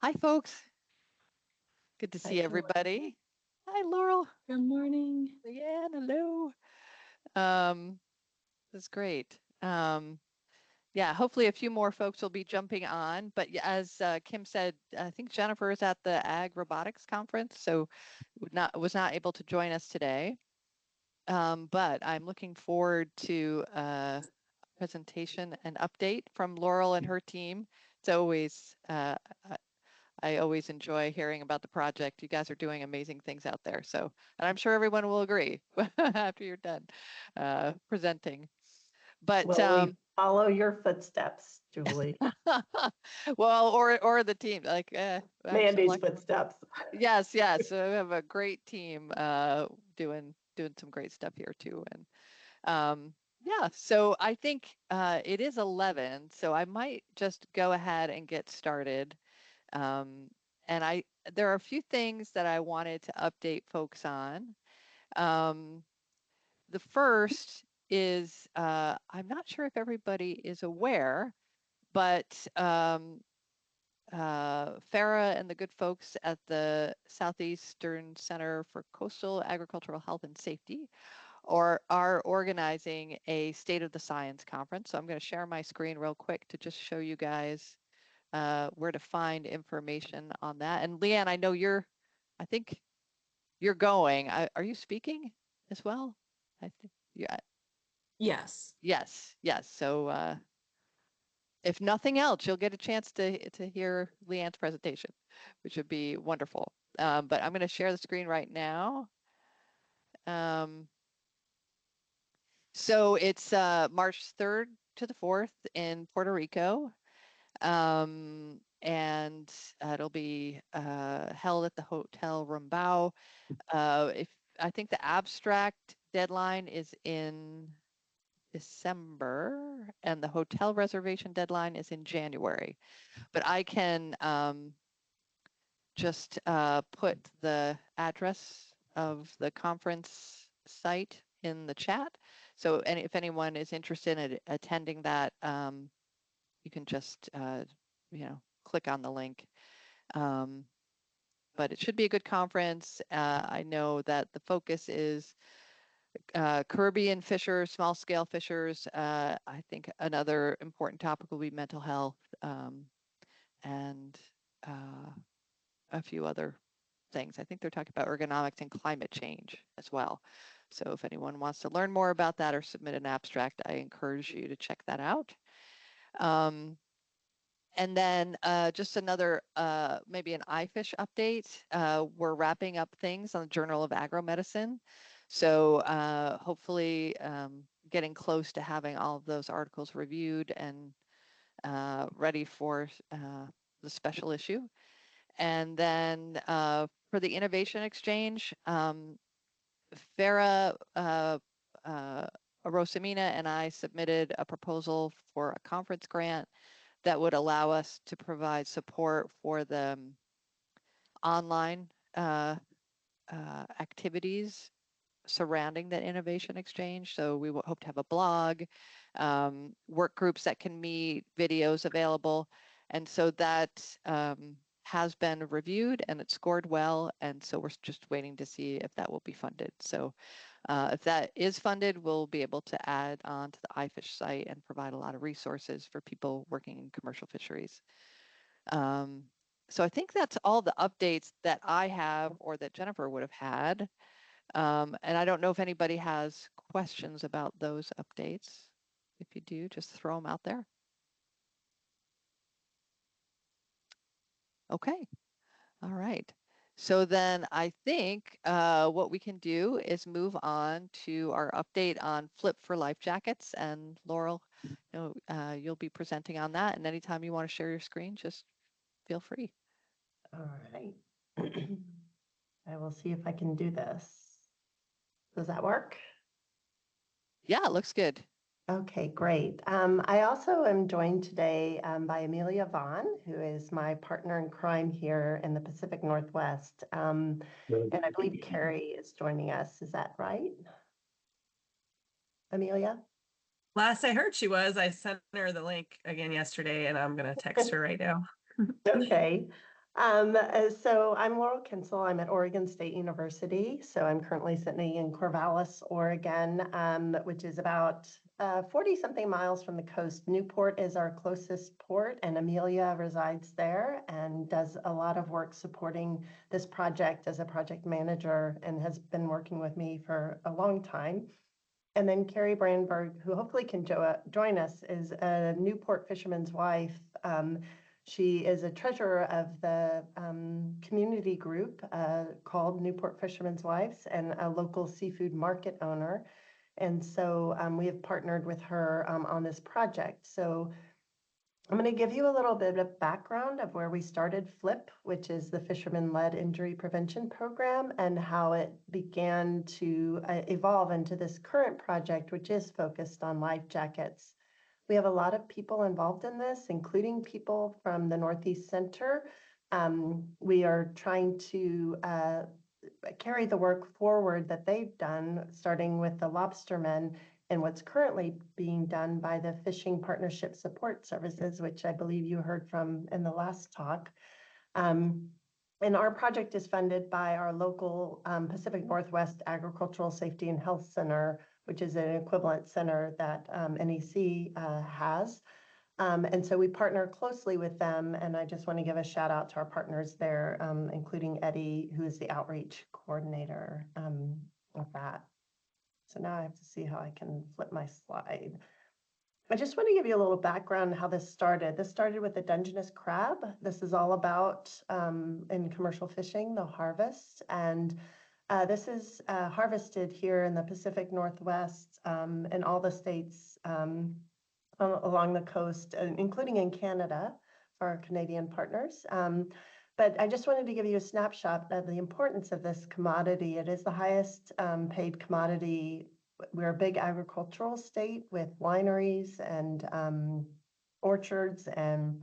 Hi, folks. Good to Hi, see everybody. Hi, Laurel. Good morning. Leanne, hello. Um, that's great. Yeah, hopefully a few more folks will be jumping on. But as Kim said, I think Jennifer is at the Ag Robotics Conference, so was not able to join us today. But I'm looking forward to a presentation and update from Laurel and her team. It's always I always enjoy hearing about the project. You guys are doing amazing things out there. So, and I'm sure everyone will agree after you're done presenting. But Well, we follow your footsteps, Julie. well, or the team, like Mandy's actually, footsteps. yes. So we have a great team doing some great stuff here too. And yeah, so I think it is 11, so I might just go ahead and get started. And there are a few things that I wanted to update folks on. The first is I'm not sure if everybody is aware, but Farah and the good folks at the Southeastern Center for Coastal Agricultural Health and Safety are organizing a State of the Science conference. So I'm going to share my screen real quick to just show you guys where to find information on that. And Leanne, I think you're going. Are you speaking as well? I think, yeah. Yes. Yes. So if nothing else, you'll get a chance to hear Leanne's presentation, which would be wonderful. But I'm going to share the screen right now. So it's March 3rd to the 4th in Puerto Rico. And it'll be held at the Hotel Rumbao. If I think the abstract deadline is in December and the hotel reservation deadline is in January. But I can just put the address of the conference site in the chat. So if anyone is interested in attending that, you can just click on the link. But it should be a good conference. I know that the focus is Caribbean fishers, small scale fishers. I think another important topic will be mental health and a few other things. I think they're talking about ergonomics and climate change as well. So if anyone wants to learn more about that or submit an abstract, I encourage you to check that out. And then just another, maybe an iFish update. We're wrapping up things on the Journal of Agromedicine. So hopefully getting close to having all of those articles reviewed and ready for the special issue. And then for the Innovation Exchange, Farah Rosamina and I submitted a proposal for a conference grant that would allow us to provide support for the online activities surrounding that innovation exchange. So we hope to have a blog, work groups that can meet, videos available. And so that has been reviewed and it scored well. And so we're just waiting to see if that will be funded. So if that is funded, we'll be able to add on to the iFish site and provide a lot of resources for people working in commercial fisheries. So I think that's all the updates that I have or that Jennifer would have had. And I don't know if anybody has questions about those updates. If you do, just throw them out there. Okay. All right. So then I think what we can do is move on to our update on FLIPP for Lifejackets. And Laurel, you'll be presenting on that. And anytime you want to share your screen, just feel free. All right. I will see if I can do this. Does that work? Yeah, it looks good. Okay, great. I also am joined today by Amelia Vaughn, who is my partner in crime here in the Pacific Northwest. And I believe Carrie is joining us. Is that right? Amelia? Last I heard she was. I sent her the link again yesterday and I'm going to text her right now. Okay. So I'm Laurel Kinsel. I'm at Oregon State University. So I'm currently sitting in Corvallis, Oregon, which is about 40 something miles from the coast. Newport is our closest port, and Amelia resides there and does a lot of work supporting this project as a project manager and has been working with me for a long time. And then Carrie Brandberg, who hopefully can join us, is a Newport fisherman's wife. She is a treasurer of the community group called Newport Fishermen's Wives and a local seafood market owner. And so we have partnered with her on this project. So I'm going to give you a little bit of background of where we started FLIPP, which is the Fisherman-Led Injury Prevention Program, and how it began to evolve into this current project, which is focused on life jackets. We have a lot of people involved in this, including people from the Northeast Center. We are trying to carry the work forward that they've done, starting with the lobstermen and what's currently being done by the Fishing Partnership Support Services, which I believe you heard from in the last talk. And our project is funded by our local Pacific Northwest Agricultural Safety and Health Center, which is an equivalent center that NEC has. And so we partner closely with them. And I just want to give a shout out to our partners there, including Eddie, who is the outreach coordinator of that. So now I have to see how I can flip my slide. I just want to give you a little background on how this started. This started with the Dungeness crab. This is all about, in commercial fishing, the harvest. And this is harvested here in the Pacific Northwest in all the states along the coast, including in Canada for our Canadian partners. But I just wanted to give you a snapshot of the importance of this commodity. It is the highest paid commodity. We're a big agricultural state with wineries and orchards and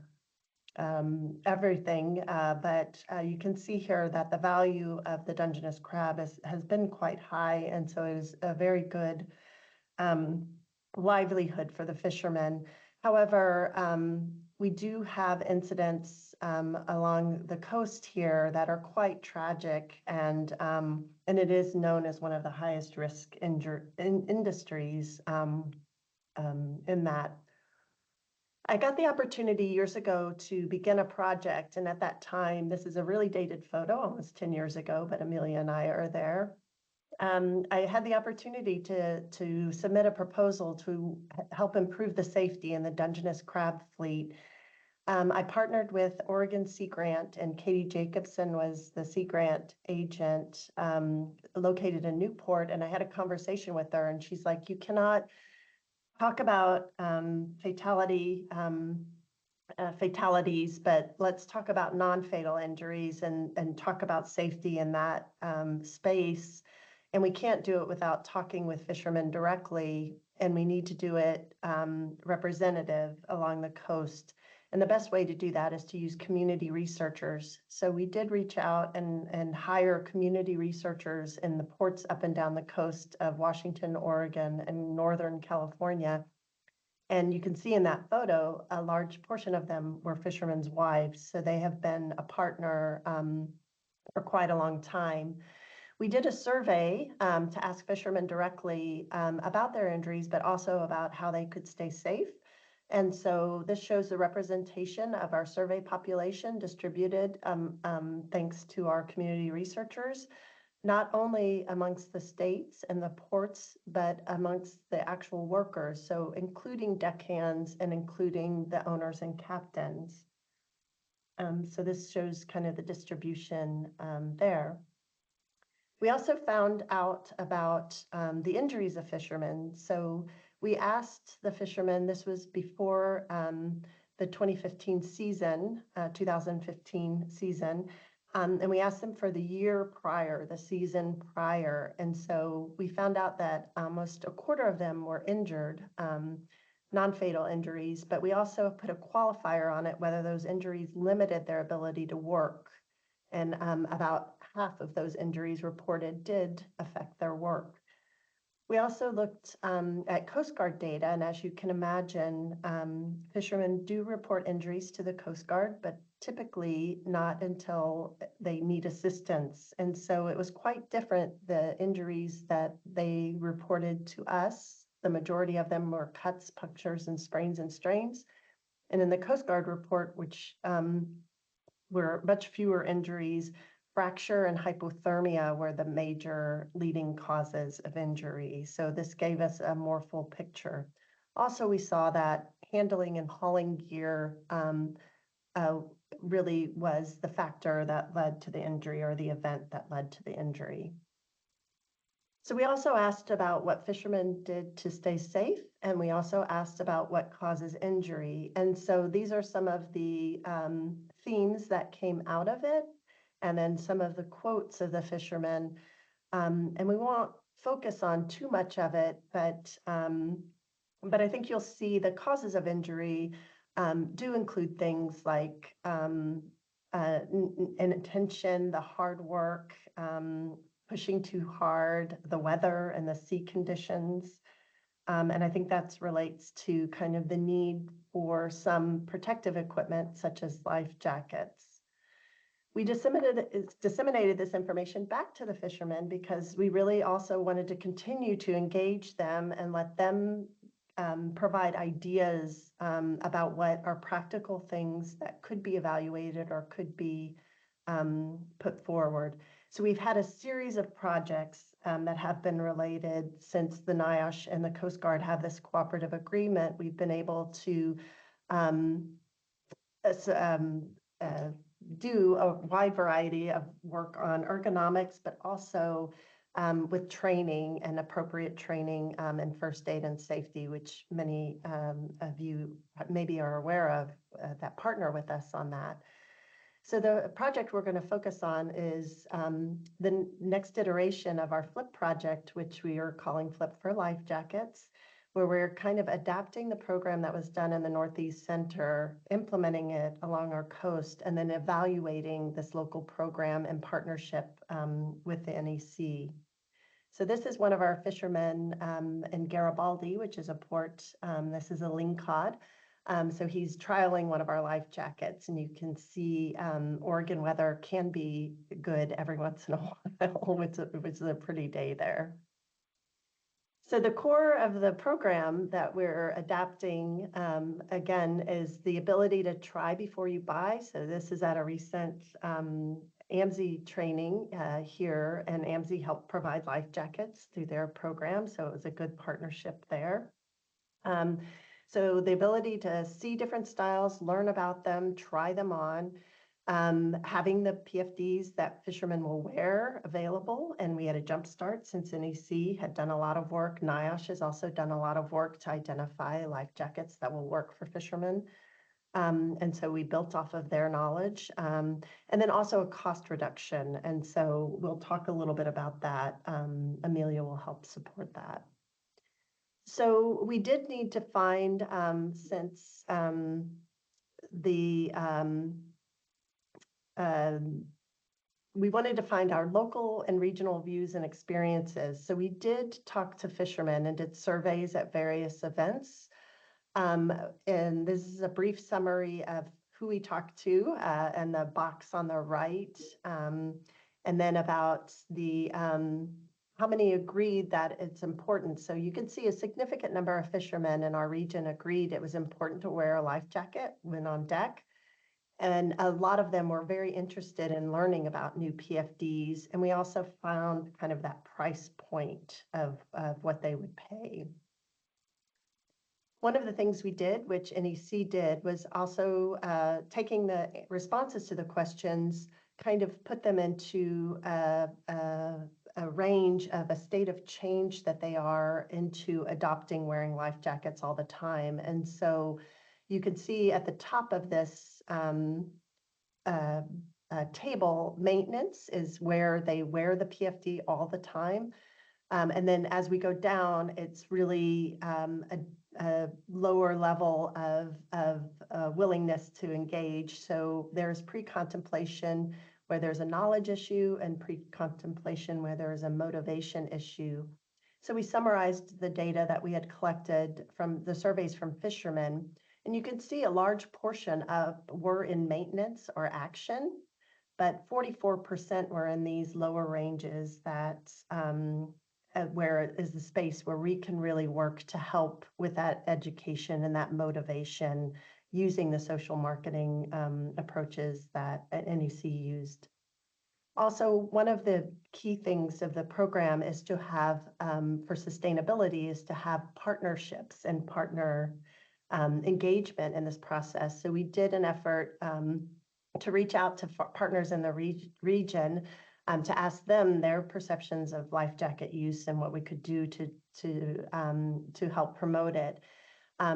everything. But you can see here that the value of the Dungeness crab has been quite high. And so it is a very good livelihood for the fishermen. However, we do have incidents along the coast here that are quite tragic, and it is known as one of the highest risk industries in that. I got the opportunity years ago to begin a project, and at that time, this is a really dated photo, almost 10 years ago, but Amelia and I are there. I had the opportunity to submit a proposal to help improve the safety in the Dungeness crab fleet. I partnered with Oregon Sea Grant, and Katie Jacobson was the Sea Grant agent located in Newport. And I had a conversation with her, and she's like, you cannot talk about fatalities, but let's talk about non-fatal injuries and talk about safety in that space. And we can't do it without talking with fishermen directly, and we need to do it representative along the coast. And the best way to do that is to use community researchers. So we did reach out and hire community researchers in the ports up and down the coast of Washington, Oregon, and Northern California. And you can see in that photo, a large portion of them were fishermen's wives. So they have been a partner for quite a long time. We did a survey to ask fishermen directly about their injuries, but also about how they could stay safe. And so this shows the representation of our survey population distributed thanks to our community researchers, not only amongst the states and the ports, but amongst the actual workers. So including deckhands and including the owners and captains. So this shows kind of the distribution there. We also found out about the injuries of fishermen. So we asked the fishermen, this was before the 2015 season, 2015 season, and we asked them for the year prior, the season prior. And so we found out that almost a quarter of them were injured, non-fatal injuries, but we also put a qualifier on it, whether those injuries limited their ability to work. And about half of those injuries reported did affect their work. We also looked at Coast Guard data, and as you can imagine, fishermen do report injuries to the Coast Guard, but typically not until they need assistance. And so it was quite different, the injuries that they reported to us. The majority of them were cuts, punctures, and sprains and strains. And in the Coast Guard report, which were much fewer injuries, fracture and hypothermia were the major leading causes of injury. So this gave us a more full picture. Also, we saw that handling and hauling gear really was the factor that led to the injury, or the event that led to the injury. So we also asked about what fishermen did to stay safe, and we also asked about what causes injury. And so these are some of the themes that came out of it, and then some of the quotes of the fishermen. And we won't focus on too much of it, but I think you'll see the causes of injury do include things like inattention, the hard work, pushing too hard, the weather and the sea conditions. And I think that relates to kind of the need for some protective equipment, such as life jackets. We disseminated this information back to the fishermen because we really also wanted to continue to engage them and let them provide ideas about what are practical things that could be evaluated or could be put forward. So we've had a series of projects that have been related since the NIOSH and the Coast Guard have this cooperative agreement. We've been able to do a wide variety of work on ergonomics, but also with training and appropriate training in first aid and safety, which many of you maybe are aware of that partner with us on that. So the project we're going to focus on is the next iteration of our FLIPP project, which we are calling FLIPP for Lifejackets, where we're kind of adapting the program that was done in the Northeast Center, implementing it along our coast, and then evaluating this local program in partnership with the NEC. So this is one of our fishermen in Garibaldi, which is a port. This is a lingcod. So he's trialing one of our life jackets, and you can see Oregon weather can be good every once in a while, which is a pretty day there. So the core of the program that we're adapting, again, is the ability to try before you buy. So this is at a recent AMSI training here, and AMSI helped provide life jackets through their program. So it was a good partnership there. So the ability to see different styles, learn about them, try them on, having the PFDs that fishermen will wear available. And we had a jump start since NEC had done a lot of work. NIOSH has also done a lot of work to identify life jackets that will work for fishermen. And so we built off of their knowledge, and then also a cost reduction. And so we'll talk a little bit about that. Amelia will help support that. So we did need to find, since we wanted to find our local and regional views and experiences. So we did talk to fishermen and did surveys at various events. And this is a brief summary of who we talked to, and the box on the right. And then about the how many agreed that it's important. So you can see a significant number of fishermen in our region agreed it was important to wear a life jacket when on deck. And a lot of them were very interested in learning about new PFDs. And we also found kind of that price point of what they would pay. One of the things we did, which NEC did, was also taking the responses to the questions, kind of put them into a range of a state of change that they are into adopting wearing life jackets all the time. And so you can see at the top of this table, maintenance is where they wear the PFD all the time. And then as we go down, it's really a lower level of willingness to engage. So there's pre-contemplation where there's a knowledge issue, and pre-contemplation where there's a motivation issue. So we summarized the data that we had collected from the surveys from fishermen, And you can see a large portion of were in maintenance or action, but 44% were in these lower ranges that where is the space where we can really work to help with that education and that motivation using the social marketing approaches that NEC used. Also, one of the key things of the program is to have, for sustainability, is to have partnerships and partner engagement in this process. So we did an effort to reach out to partners in the region to ask them their perceptions of life jacket use and what we could do to help promote it.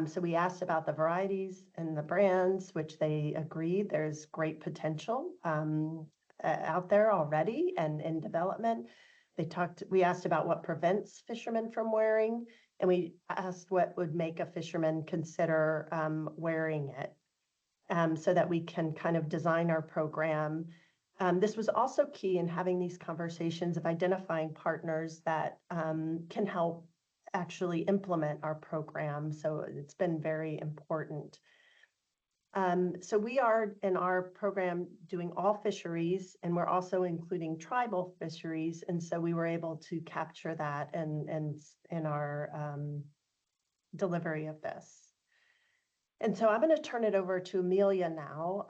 So we asked about the varieties and the brands, which they agreed there's great potential out there already and in development. We asked about what prevents fishermen from wearing, and we asked what would make a fisherman consider wearing it, so that we can kind of design our program. This was also key in having these conversations of identifying partners that can help actually implement our program. So it's been very important. So we are in our program doing all fisheries, and we're also including tribal fisheries. And so we were able to capture that in our delivery of this. And so I'm going to turn it over to Amelia now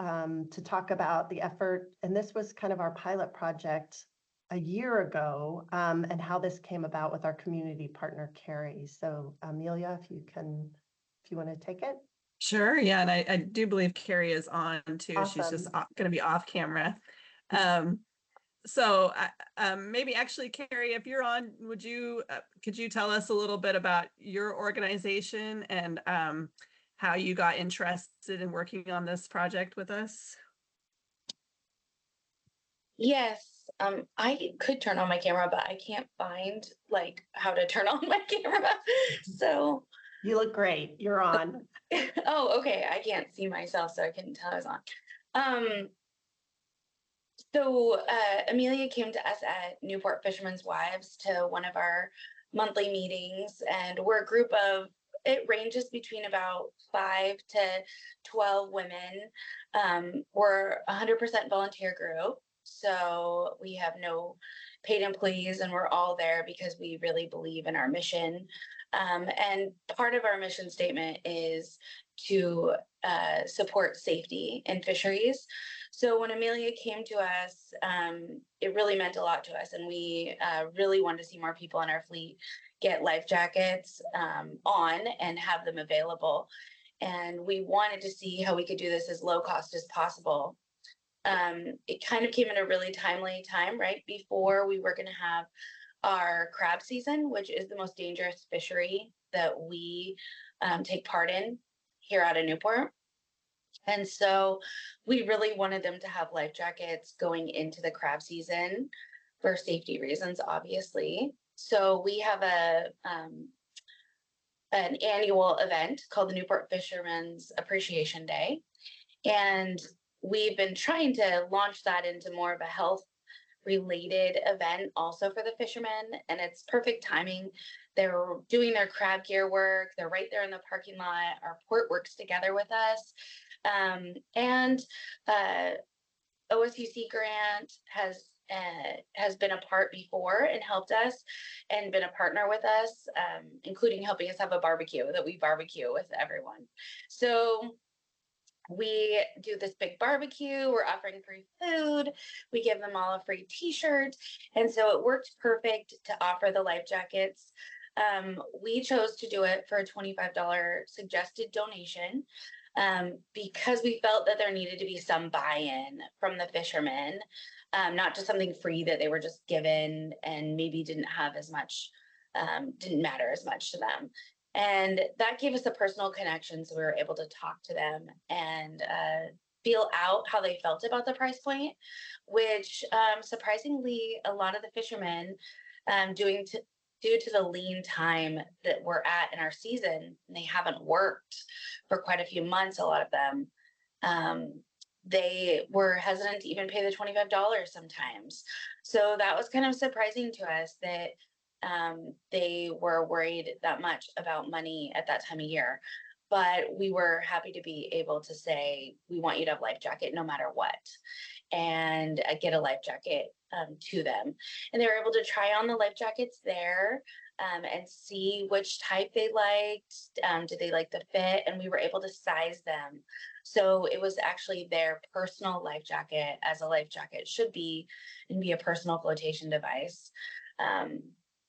to talk about the effort. And this was kind of our pilot project a year ago, and how this came about with our community partner, Carrie. So Amelia, if you want to take it. Sure. Yeah. And I do believe Carrie is on too. Awesome. She's just going to be off camera. So maybe actually, Carrie, if you're on, could you tell us a little bit about your organization and how you got interested in working on this project with us? Yes, I could turn on my camera, but I can't find like how to turn on my camera. So you look great. You're on. Oh, okay. I can't see myself, so I couldn't tell I was on. So Amelia came to us at Newport Fishermen's Wives to one of our monthly meetings, and we're a group of, it ranges between about 5 to 12 women. We're 100% volunteer group, so we have no paid employees, and we're all there because we really believe in our mission. And part of our mission statement is to support safety in fisheries. So when Amelia came to us, it really meant a lot to us, and we really wanted to see more people in our fleet get life jackets on and have them available. And we wanted to see how we could do this as low cost as possible. It kind of came in a really timely time, right before we were going to have our crab season, which is the most dangerous fishery that we take part in here out of Newport. And so we really wanted them to have life jackets going into the crab season for safety reasons, obviously. So we have an annual event called the Newport Fishermen's Appreciation Day. And we've been trying to launch that into more of a health related event also for the fishermen, and it's perfect timing. They're doing their crab gear work. They're right there in the parking lot. Our port works together with us. And OSUC grant has been a part before and helped us and been a partner with us, including helping us have a barbecue that we barbecue with everyone. So we do this big barbecue. We're offering free food. We give them all a free t-shirt. And so it worked perfect to offer the life jackets. We chose to do it for a $25 suggested donation because we felt that there needed to be some buy-in from the fishermen, not just something free that they were just given and maybe didn't have as much, didn't matter as much to them. And that gave us a personal connection. So we were able to talk to them and feel out how they felt about the price point, which surprisingly, a lot of the fishermen due to the lean time that we're at in our season, and they haven't worked for quite a few months, a lot of them, they were hesitant to even pay the $25 sometimes. So that was kind of surprising to us that they were worried that much about money at that time of year. but we were happy to be able to say, we want you to have life jacket no matter what, and get a life jacket to them. And they were able to try on the life jackets there and see which type they liked. Did they like the fit? And we were able to size them. So it was actually their personal life jacket, as a life jacket should be, and be a personal flotation device.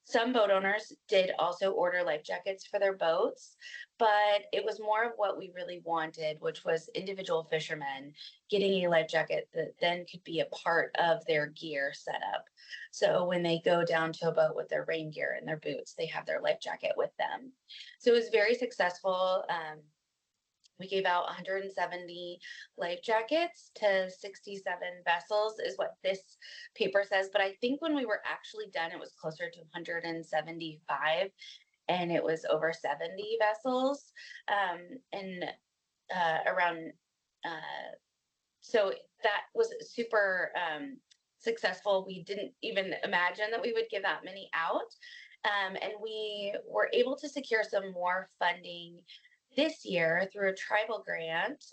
Some boat owners did also order life jackets for their boats, but it was more of what we really wanted, which was individual fishermen getting a life jacket that then could be a part of their gear setup. So when they go down to a boat with their rain gear and their boots, they have their life jacket with them. So it was very successful. We gave out 170 life jackets to 67 vessels, is what this paper says. But I think when we were actually done, it was closer to 175, and it was over 70 vessels. And around, so that was super successful. We didn't even imagine that we would give that many out. And we were able to secure some more funding this year through a tribal grant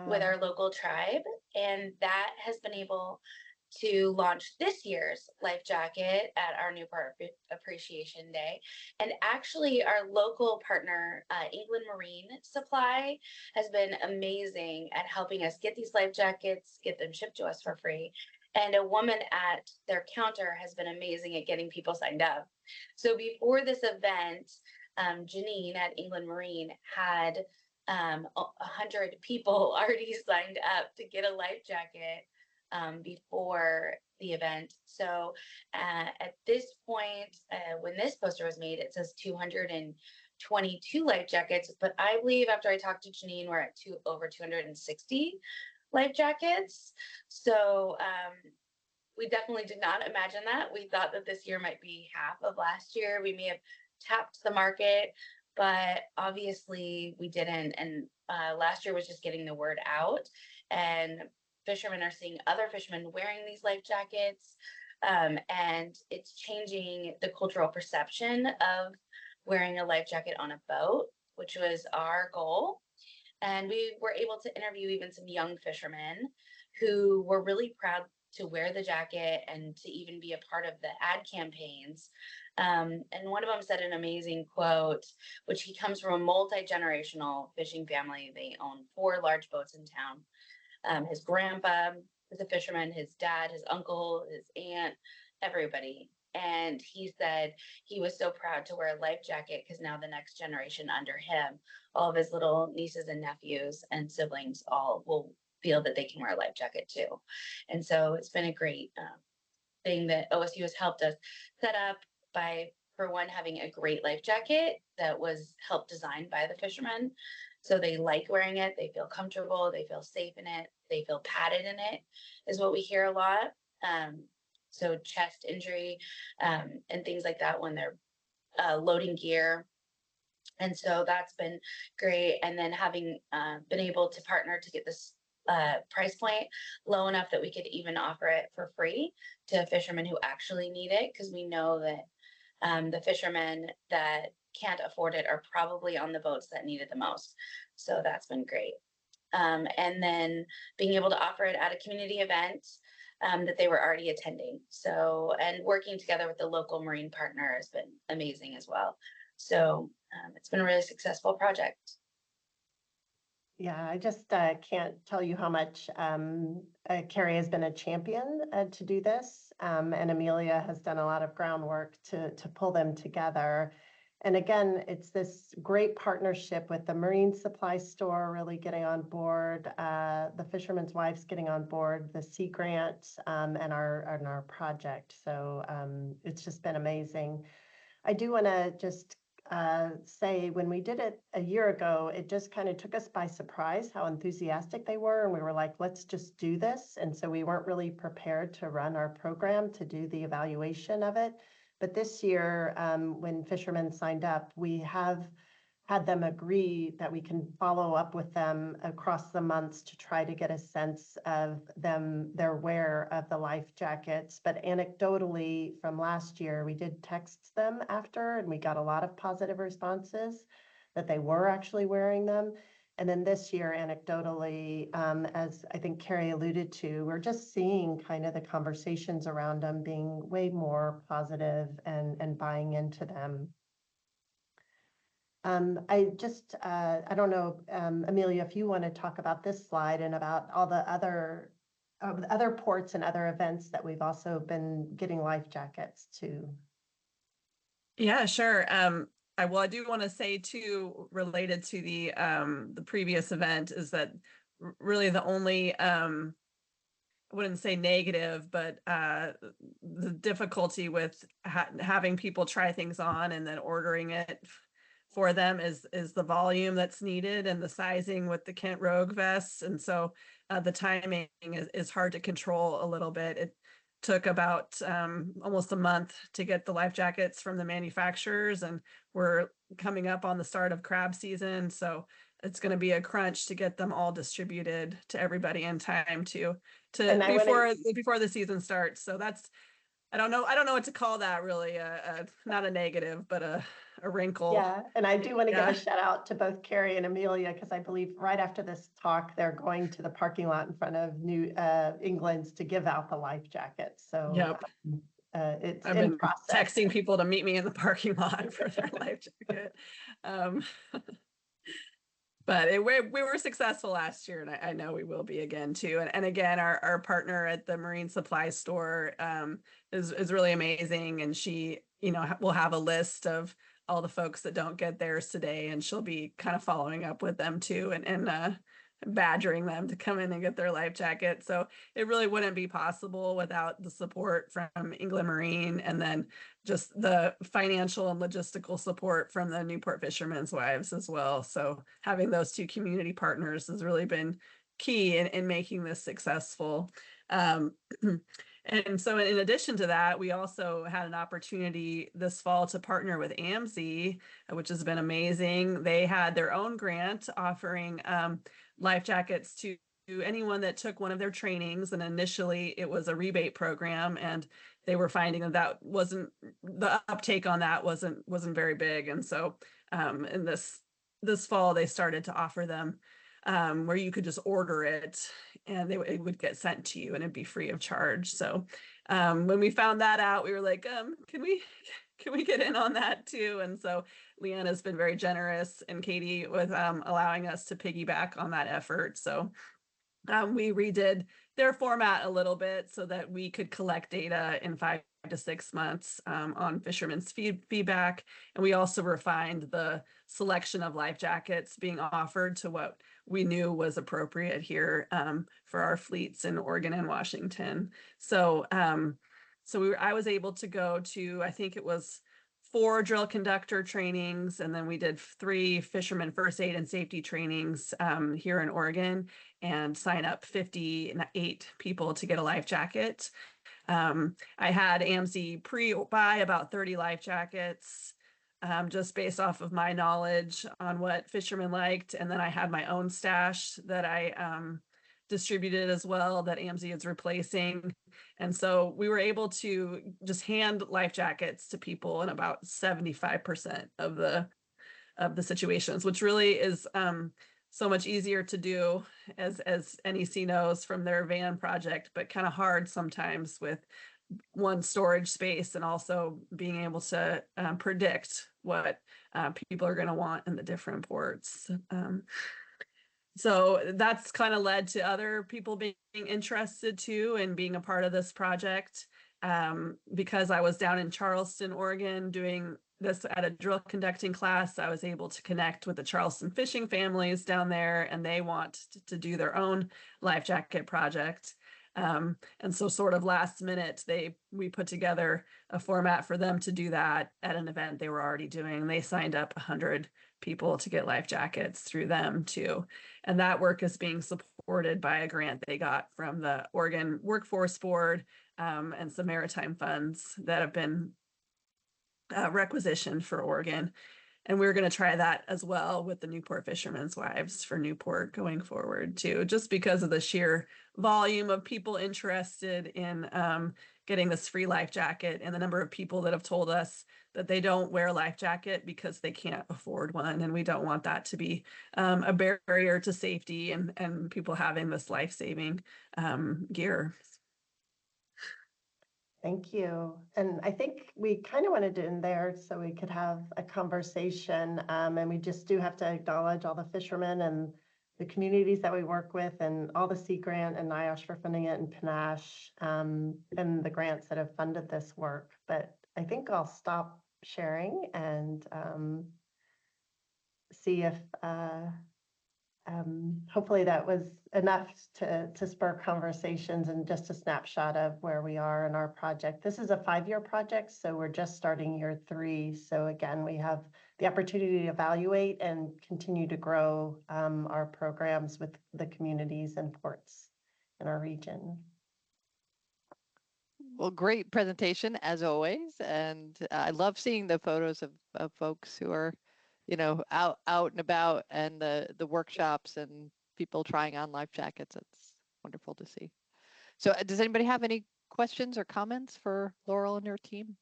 with our local tribe. And that has been able to launch this year's life jacket at our Newport Appreciation Day. And actually, our local partner, England Marine Supply, has been amazing at helping us get these life jackets, get them shipped to us for free. And a woman at their counter has been amazing at getting people signed up. So before this event, Janine at England Marine had 100 people already signed up to get a life jacket before the event. So at this point, when this poster was made, it says 222 life jackets, but I believe after I talked to Janine, we're at over 260 life jackets. So we definitely did not imagine that. We thought that this year might be half of last year. We may have tapped the market, but obviously we didn't. And last year was just getting the word out, and fishermen are seeing other fishermen wearing these life jackets, and it's changing the cultural perception of wearing a life jacket on a boat, which was our goal. And we were able to interview even some young fishermen who were really proud to wear the jacket and to even be a part of the ad campaigns. And one of them said an amazing quote, which he comes from a multi-generational fishing family. They own 4 large boats in town. His grandpa was a fisherman, his dad, his uncle, his aunt, everybody. And he said he was so proud to wear a life jacket because now the next generation under him, all of his little nieces and nephews and siblings, all will feel that they can wear a life jacket too. And so it's been a great thing that OSU has helped us set up by, for one, having a great life jacket that was helped designed by the fishermen. So they like wearing it, they feel comfortable, they feel safe in it, they feel padded in it, is what we hear a lot. So chest injury and things like that when they're loading gear. And so that's been great. And then having been able to partner to get this price point low enough that we could even offer it for free to fishermen who actually need it, because we know that the fishermen that can't afford it are probably on the boats that need it the most. So that's been great. And then being able to offer it at a community event that they were already attending. So, and working together with the local marine partner has been amazing as well. So it's been a really successful project. Yeah, I just can't tell you how much Carrie has been a champion to do this, and Amelia has done a lot of groundwork to pull them together. And again, it's this great partnership with the Marine Supply Store really getting on board, the Fishermen's Wives getting on board, the Sea Grant, and our project. So it's just been amazing. I do want to just say when we did it a year ago, it just kind of took us by surprise how enthusiastic they were. And we were like, let's just do this. And so we weren't really prepared to run our program to do the evaluation of it. But this year, when fishermen signed up, we have had them agree that we can follow up with them across the months to try to get a sense of their wear of the life jackets. But anecdotally from last year, we did text them after and we got a lot of positive responses. that they were actually wearing them. And then this year, anecdotally, as I think Carrie alluded to, we're just seeing kind of the conversations around them being way more positive and buying into them. I don't know, Amelia, if you want to talk about this slide and about all the other ports and other events that we've also been getting life jackets to. Yeah, sure. I do want to say too, related to the previous event, is that really the only I wouldn't say negative, but the difficulty with having people try things on and then ordering it for them is the volume that's needed and the sizing with the Kent Rogue vests. And so the timing is hard to control a little bit. It took about almost a month to get the life jackets from the manufacturers, and we're coming up on the start of crab season. So it's going to be a crunch to get them all distributed to everybody in time to before the season starts. So that's, I don't know what to call that, really. Not a negative, but a wrinkle. Yeah, and I do want to give a shout out to both Carrie and Amelia, because I believe right after this talk, they're going to the parking lot in front of New England's to give out the life jackets. So Yep. It's I've in been process. texting people to meet me in the parking lot for their life jacket. But we were successful last year, and I know we will be again too. And again, our partner at the marine supply store is really amazing, and she, will have a list of all the folks that don't get theirs today, and she'll be kind of following up with them too, and badgering them to come in and get their life jacket. So it really wouldn't be possible without the support from England Marine, and then just the financial and logistical support from the Newport Fishermen's Wives as well. So having those two community partners has really been key in making this successful. And so in addition to that, we also had an opportunity this fall to partner with AMSI, which has been amazing. They had their own grant offering life jackets to anyone that took one of their trainings. And initially it was a rebate program, and they were finding that the uptake on that wasn't very big. And so in this fall, they started to offer them where you could just order it, and it would get sent to you, and it'd be free of charge. So when we found that out, we were like, can we get in on that too? And so Leanna's been very generous, and Katie, with allowing us to piggyback on that effort. So we redid their format a little bit so that we could collect data in 5 to 6 months on fishermen's feedback. And we also refined the selection of life jackets being offered to what we knew was appropriate here for our fleets in Oregon and Washington. So I was able to go to, I think it was 4 drill conductor trainings, and then we did 3 fisherman first aid and safety trainings here in Oregon, and sign up 58 people to get a life jacket. I had AMSI pre-buy about 30 life jackets, just based off of my knowledge on what fishermen liked. And then I had my own stash that I distributed as well, that AMSI is replacing. And so we were able to just hand life jackets to people in about 75% of the situations, which really is so much easier to do, as NEC knows from their van project, but kind of hard sometimes with one, storage space, and also being able to predict what people are going to want in the different ports. So that's kind of led to other people being interested too and being a part of this project. Because I was down in Charleston, Oregon, doing this at a drill conducting class, I was able to connect with the Charleston fishing families down there, and they want to do their own life jacket project. And so sort of last minute, we put together a format for them to do that at an event they were already doing. They signed up 100 people to get life jackets through them too. And that work is being supported by a grant they got from the Oregon Workforce Board and some maritime funds that have been requisitioned for Oregon. we're going to try that as well with the Newport Fishermen's Wives for Newport going forward too, just because of the sheer volume of people interested in getting this free life jacket, and the number of people that have told us that they don't wear a life jacket because they can't afford one. And we don't want that to be a barrier to safety and people having this life-saving gear. Thank you. And I think we kind of wanted to end there so we could have a conversation. And we just do have to acknowledge all the fishermen and the communities that we work with, and all the Sea Grant and NIOSH for funding it, and Panache, and the grants that have funded this work. But I think I'll stop sharing and see if hopefully that was enough to spur conversations, and just a snapshot of where we are in our project. This is a 5-year project, so we're just starting year 3. So again, we have the opportunity to evaluate and continue to grow our programs with the communities and ports in our region. Well, great presentation as always. And I love seeing the photos of folks who are, out and about, and the workshops and people trying on life jackets. It's wonderful to see. So does anybody have any questions or comments for Laurel and her team?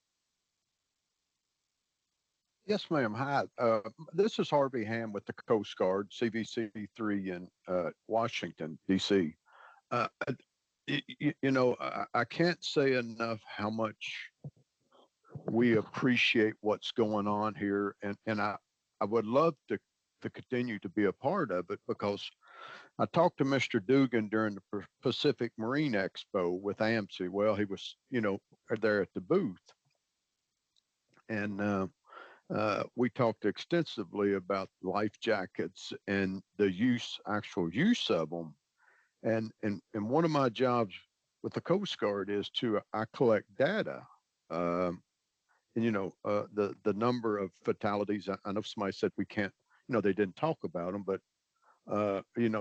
Yes, ma'am. Hi. This is Harvey Ham with the Coast Guard, CVC-3 in Washington, D.C. Uh, I can't say enough how much we appreciate what's going on here. And I would love to continue to be a part of it, because I talked to Mr. Dugan during the Pacific Marine Expo with AMSI. Well, he was, there at the booth. And we talked extensively about life jackets and the actual use of them. And one of my jobs with the Coast Guard is I collect data. And the number of fatalities. I know somebody said we can't, they didn't talk about them, but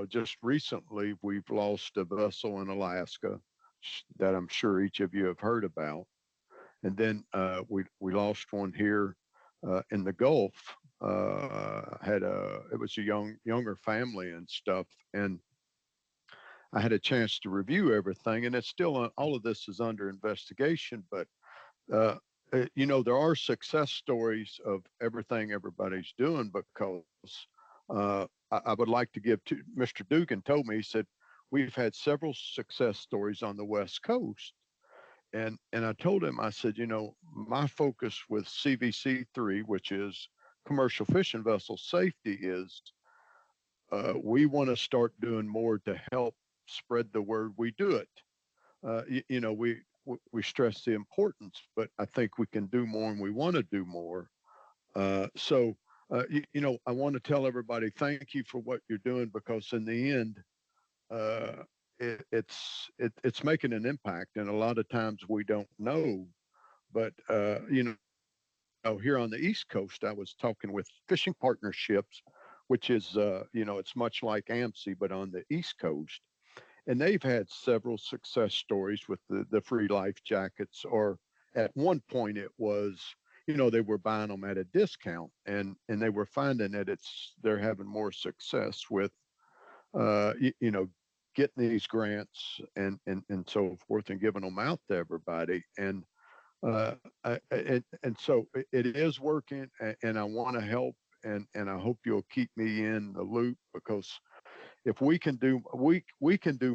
just recently we've lost a vessel in Alaska that I'm sure each of you have heard about. And then we lost one here in the Gulf. It was a younger family and stuff, and I had a chance to review everything, and it's still all of this is under investigation. But there are success stories of everything everybody's doing, because I would like to give to Mr. Dugan told me, he said, we've had several success stories on the West Coast. And I told him, I said, my focus with CVC-3, which is commercial fishing vessel safety, is we want to start doing more to help spread the word. We do it. We stress the importance, but I think we can do more, and we want to do more. So I want to tell everybody, thank you for what you're doing, because in the end, it's making an impact, and a lot of times we don't know. But here on the East Coast, I was talking with fishing partnerships, which is it's much like AMSI, but on the East Coast. And they've had several success stories with the free life jackets, or at one point it was, they were buying them at a discount, and they were finding that they're having more success with, getting these grants and so forth, and giving them out to everybody. And so it is working, and I want to help, and I hope you'll keep me in the loop, because if we can do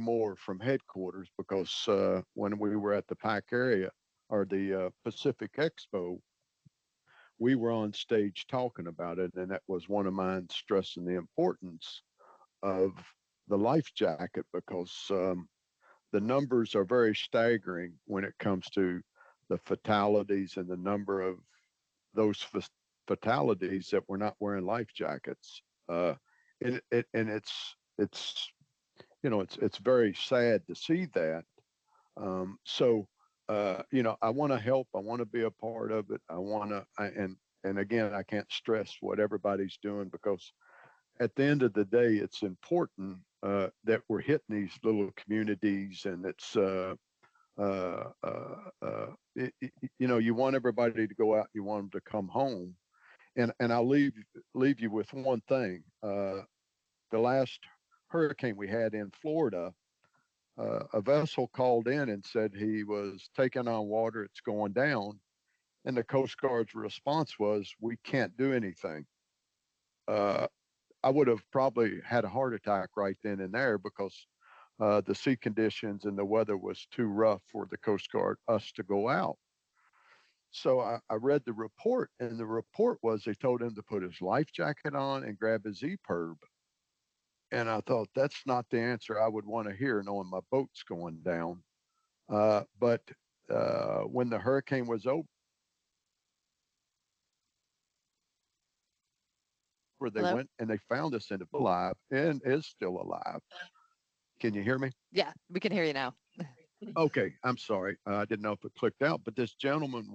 more from headquarters, because when we were at the PAC area, or the Pacific Expo, we were on stage talking about it, and that was one of mine, stressing the importance of the life jacket, because the numbers are very staggering when it comes to the fatalities, and the number of those fatalities that were not wearing life jackets. And it's very sad to see that. So I want to help. I want to be a part of it. And again, I can't stress what everybody's doing, because at the end of the day, it's important that we're hitting these little communities, and it's you want everybody to go out, you want them to come home, And I'll leave you with one thing. The last hurricane we had in Florida, a vessel called in and said he was taking on water, it's going down. And the Coast Guard's response was, "We can't do anything." Uh, I would have probably had a heart attack right then and there because the sea conditions and the weather was too rough for the Coast Guard, us to go out. So I read the report, and the report was they told him to put his life jacket on and grab his EPIRB. And I thought that's not the answer I would want to hear, knowing my boat's going down. But when the hurricane was over, they Hello? went and they found this individual alive and is still alive. Can you hear me? Yeah, we can hear you now. Okay, I'm sorry. I didn't know if it clicked out, but this gentleman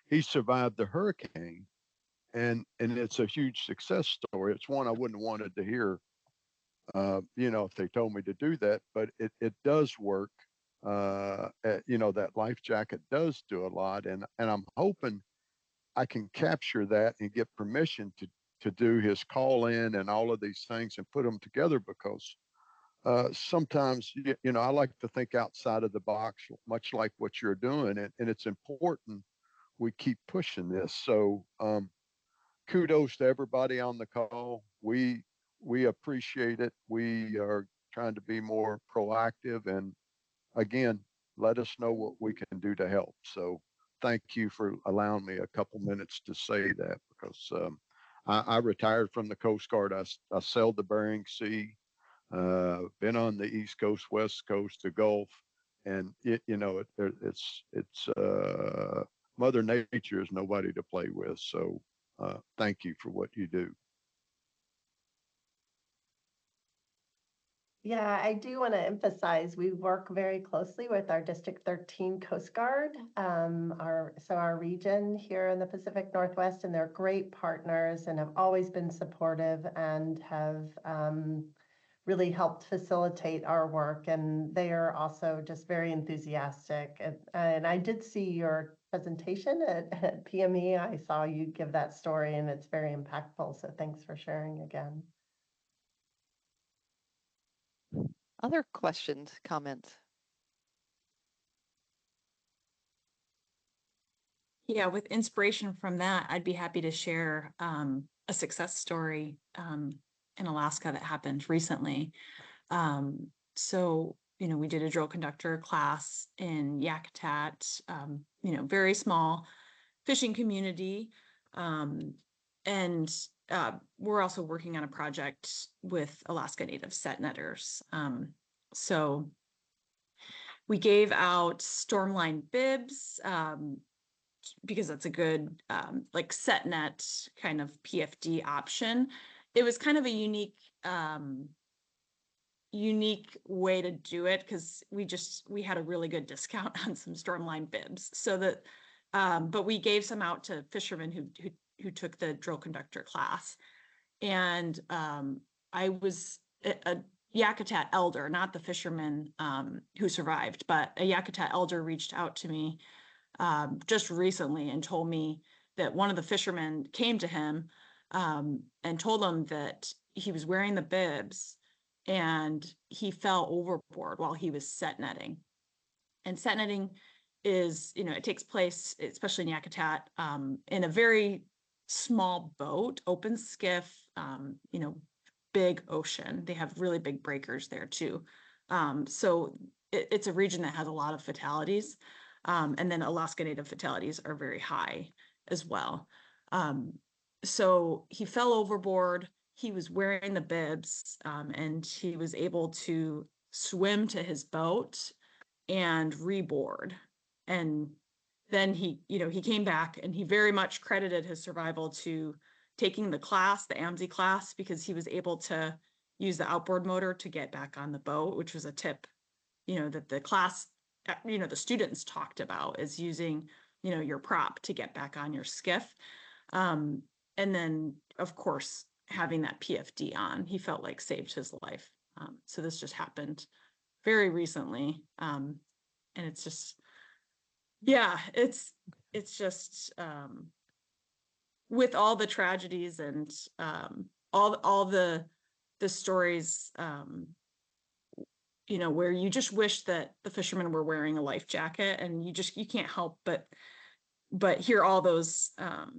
he survived the hurricane, and it's a huge success story. It's one I wouldn't have wanted to hear, if they told me to do that, but it does work. That life jacket does do a lot, and I'm hoping I can capture that and get permission to do his call in and all of these things and put them together because sometimes I like to think outside of the box, much like what you're doing, and it's important we keep pushing this. So kudos to everybody on the call. We appreciate it. We are trying to be more proactive, and again, let us know what we can do to help. So thank you for allowing me a couple minutes to say that because I retired from the Coast Guard. I sailed the Bering Sea, been on the East Coast, West Coast, the Gulf, and it's Mother Nature is nobody to play with. So thank you for what you do. Yeah, I do want to emphasize we work very closely with our District 13 Coast Guard, our region here in the Pacific Northwest, and they're great partners and have always been supportive and have really helped facilitate our work. And they are also just very enthusiastic. And I did see your presentation at PME. I saw you give that story, and it's very impactful. So thanks for sharing again. Other questions, comments? Yeah, with inspiration from that, I'd be happy to share a success story in Alaska that happened recently. So, we did a drill conductor class in Yakutat, very small fishing community. And we're also working on a project with Alaska Native set netters. So we gave out stormline bibs, because that's a good set net kind of PFD option. It was kind of a unique way to do it because we had a really good discount on some stormline bibs. So that, but we gave some out to fishermen who took the drill conductor class, and I was a Yakutat elder, not the fisherman who survived, but a Yakutat elder reached out to me just recently and told me that one of the fishermen came to him and told him that he was wearing the bibs and he fell overboard while he was set netting. And set netting is, it takes place, especially in Yakutat, in a very small boat, open skiff, big ocean. They have really big breakers there too. So it's a region that has a lot of fatalities. And then Alaska Native fatalities are very high as well. So he fell overboard. He was wearing the bibs, and he was able to swim to his boat and reboard. And then he came back, and he very much credited his survival to taking the class, the AMSI class, because he was able to use the outboard motor to get back on the boat, which was a tip, that the class, the students talked about, is using, your prop to get back on your skiff. And then, of course, having that PFD on, he felt like saved his life. So this just happened very recently. And it's just, yeah, it's just, with all the tragedies and all the stories, you know, where you just wish that the fishermen were wearing a life jacket, and you can't help but hear all those,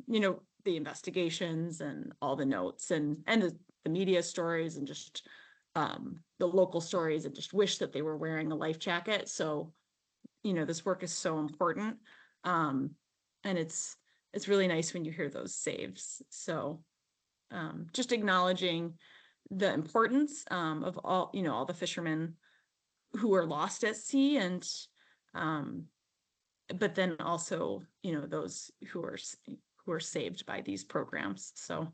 you know, the investigations and all the notes and the media stories and just the local stories, and just wish that they were wearing a life jacket. So, you know, this work is so important. And it's really nice when you hear those saves. So just acknowledging the importance of all, you know, all the fishermen who are lost at sea, and but then also, you know, those who are saved by these programs. So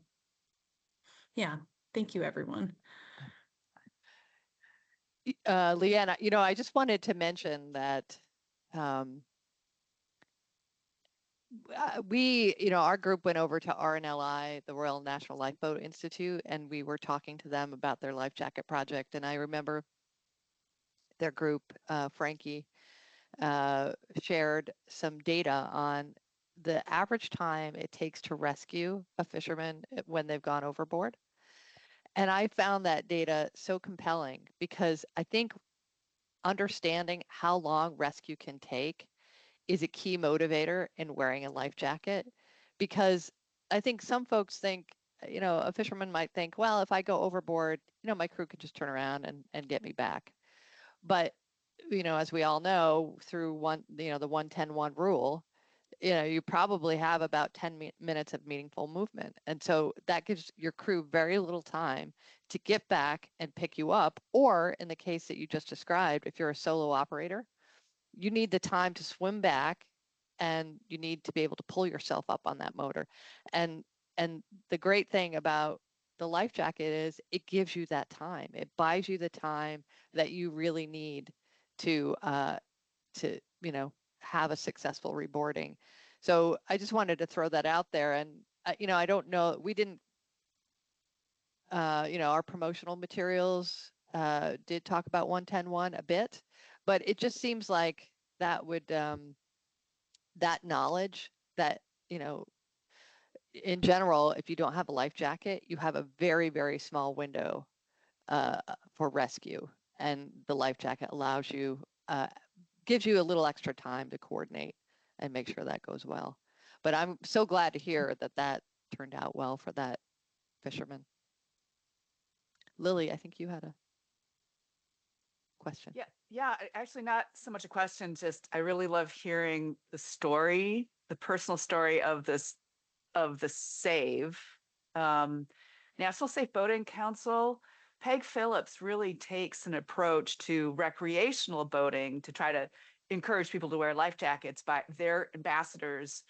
yeah, thank you, everyone. Leanna, you know, I just wanted to mention that we, you know, our group went over to RNLI, the Royal National Lifeboat Institute, and we were talking to them about their life jacket project. And I remember their group, Frankie, shared some data on the average time it takes to rescue a fisherman when they've gone overboard. And I found that data so compelling because I think understanding how long rescue can take is a key motivator in wearing a life jacket. Because I think some folks think, you know, a fisherman might think, well, if I go overboard, you know, my crew could just turn around and get me back. But, you know, as we all know, through the 1-10-1 rule, you know, you probably have about 10 minutes of meaningful movement. And so that gives your crew very little time to get back and pick you up. Or in the case that you just described, if you're a solo operator, you need the time to swim back, and you need to be able to pull yourself up on that motor. And the great thing about the life jacket is it gives you that time. It buys you the time that you really need to you know, have a successful reboarding. So I just wanted to throw that out there. And you know, I don't know, we didn't you know, our promotional materials did talk about 1-10-1 a bit, but it just seems like that would that knowledge that, you know, in general, if you don't have a life jacket, you have a very, very small window for rescue, and the life jacket allows you, gives you a little extra time to coordinate and make sure that goes well. But I'm so glad to hear that that turned out well for that fisherman. Lily, I think you had a question. Yeah, actually not so much a question, just I really love hearing the story, the personal story of the save. National Safe Boating Council, Peg Phillips really takes an approach to recreational boating to try to encourage people to wear life jackets. By their ambassadors,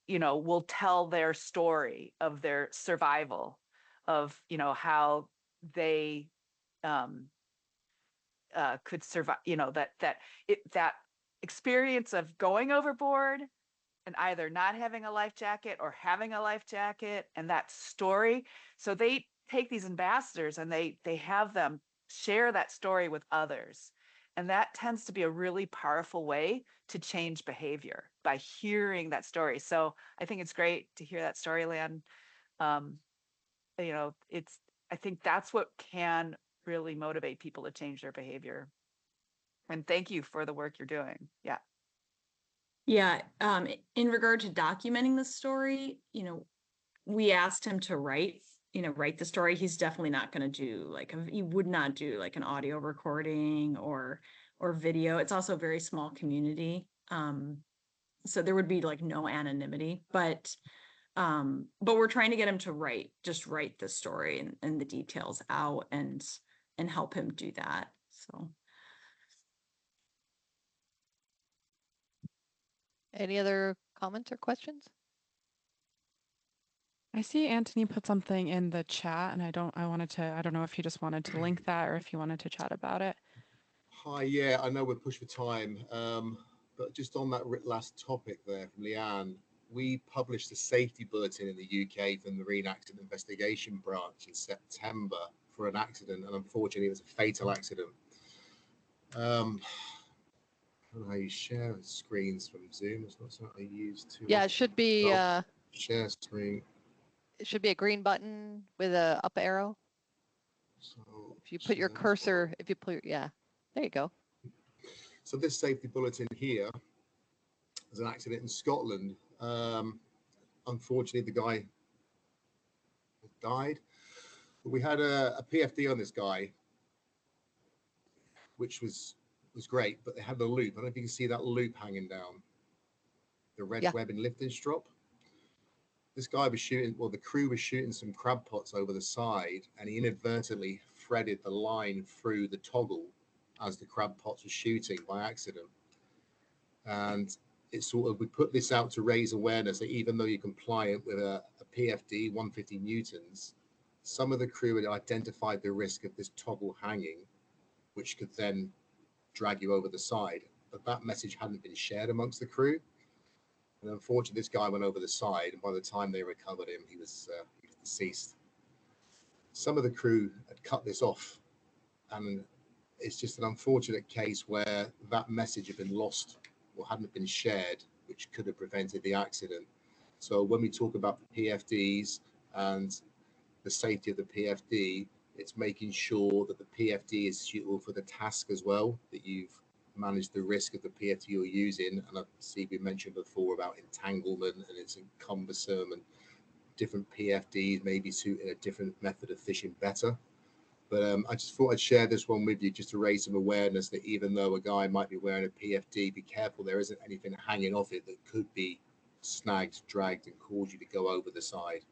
you know, will tell their story of their survival, of, you know, how they could survive, you know, that experience of going overboard and either not having a life jacket or having a life jacket, and that story. So they take these ambassadors and they have them share that story with others. And that tends to be a really powerful way to change behavior, by hearing that story. So I think it's great to hear that story, Lan. You know, I think that's what can really motivate people to change their behavior. And thank you for the work you're doing. Yeah. Yeah, in regard to documenting the story, you know, we asked him to write the story. He's definitely not going to do he would not do like an audio recording or video. It's also a very small community. So there would be like no anonymity, but we're trying to get him to write the story and the details out and help him do that. So. Any other comments or questions? I see Anthony put something in the chat, and I don't know if you just wanted to link that or if you wanted to chat about it. Hi, yeah, I know we're pushed for time, but just on that last topic there from Leanne, we published a safety bulletin in the UK for the Marine Accident Investigation Branch in September for an accident, and unfortunately it was a fatal accident. I don't know how you share screens from Zoom. It's not something I use too Yeah, often. it should be Share screen. it should be a green button with a up arrow. So If you put your cursor, if you put, yeah, there you go. So this safety bulletin here is an accident in Scotland. Unfortunately, the guy died. But we had a PFD on this guy, which was great, but they had the loop. I don't know if you can see that loop hanging down, the red Yeah. webbing lifting strop. This guy was shooting, well, the crew was shooting some crab pots over the side, and he inadvertently threaded the line through the toggle as the crab pots were shooting by accident. And it's sort of, we put this out to raise awareness that even though you're compliant with a PFD 150 newtons, some of the crew had identified the risk of this toggle hanging, which could then drag you over the side. But that message hadn't been shared amongst the crew. And unfortunately, this guy went over the side, and by the time they recovered him, he was deceased. Some of the crew had cut this off, and it's just an unfortunate case where that message had been lost or hadn't been shared, which could have prevented the accident. So when we talk about the PFDs and the safety of the PFD, it's making sure that the PFD is suitable for the task as well, that you've managed the risk of the PFD you're using. And I see we mentioned before about entanglement, and it's cumbersome, and different PFDs maybe suiting a different method of fishing better. But I just thought I'd share this one with you just to raise some awareness that even though a guy might be wearing a PFD, be careful there isn't anything hanging off it that could be snagged, dragged, and cause you to go over the side.